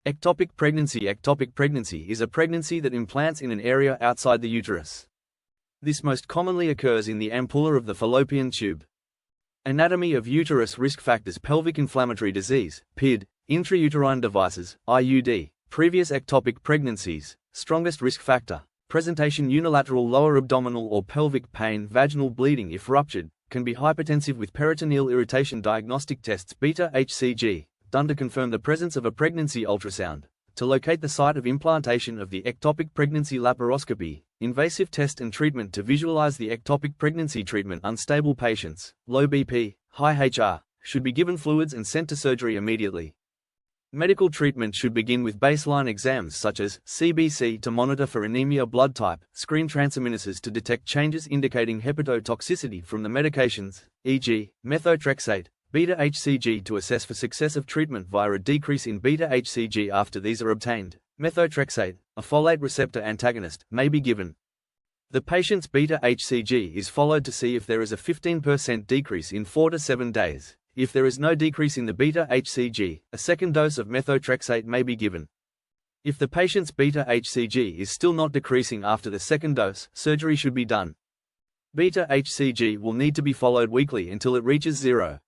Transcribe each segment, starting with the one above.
Ectopic pregnancy. Ectopic pregnancy is a pregnancy that implants in an area outside the uterus. This most commonly occurs in the ampulla of the fallopian tube. Anatomy of uterus. Risk factors: pelvic inflammatory disease, PID, intrauterine devices, IUD, previous ectopic pregnancies. Strongest risk factor: presentation unilateral lower abdominal or pelvic pain, vaginal bleeding if ruptured, can be hypertensive with peritoneal irritation. Diagnostic tests: beta HCG, done to confirm the presence of a pregnancy. Ultrasound, to locate the site of implantation of the ectopic pregnancy. Laparoscopy, invasive test and treatment to visualize the ectopic pregnancy. Treatment: unstable patients, low BP, high HR, should be given fluids and sent to surgery immediately. Medical treatment should begin with baseline exams such as CBC to monitor for anemia, blood type, screen transaminases to detect changes indicating hepatotoxicity from the medications, e.g., methotrexate, beta HCG to assess for success of treatment via a decrease in beta HCG. After these are obtained, methotrexate, a folate receptor antagonist, may be given. The patient's beta HCG is followed to see if there is a 15% decrease in 4 to 7 days. If there is no decrease in the beta HCG, a second dose of methotrexate may be given. If the patient's beta HCG is still not decreasing after the second dose, surgery should be done. Beta HCG will need to be followed weekly until it reaches 0.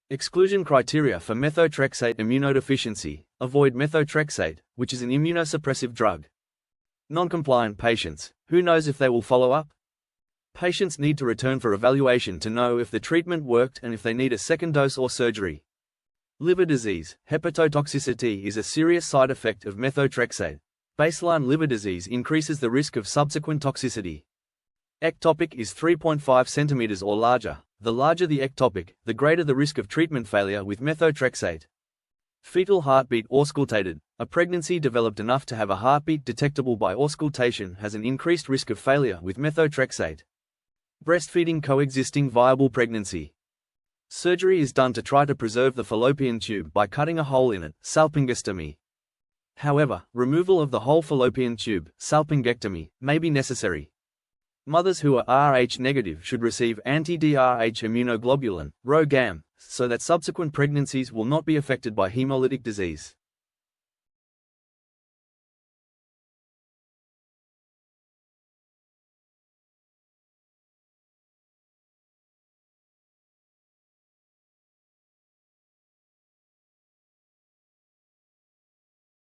Exclusion criteria for methotrexate: immunodeficiency, avoid methotrexate, which is an immunosuppressive drug. Non-compliant patients, who knows if they will follow up? Patients need to return for evaluation to know if the treatment worked and if they need a second dose or surgery. Liver disease: hepatotoxicity is a serious side effect of methotrexate. Baseline liver disease increases the risk of subsequent toxicity. Ectopic is 3.5 centimeters or larger. The larger the ectopic, the greater the risk of treatment failure with methotrexate. Fetal heartbeat: auscultated. A pregnancy developed enough to have a heartbeat detectable by auscultation has an increased risk of failure with methotrexate. Breastfeeding: coexisting viable pregnancy. Surgery is done to try to preserve the fallopian tube by cutting a hole in it, salpingostomy. However, removal of the whole fallopian tube, salpingectomy, may be necessary. Mothers who are Rh negative should receive anti-DRH immunoglobulin, RhoGAM, so that subsequent pregnancies will not be affected by hemolytic disease.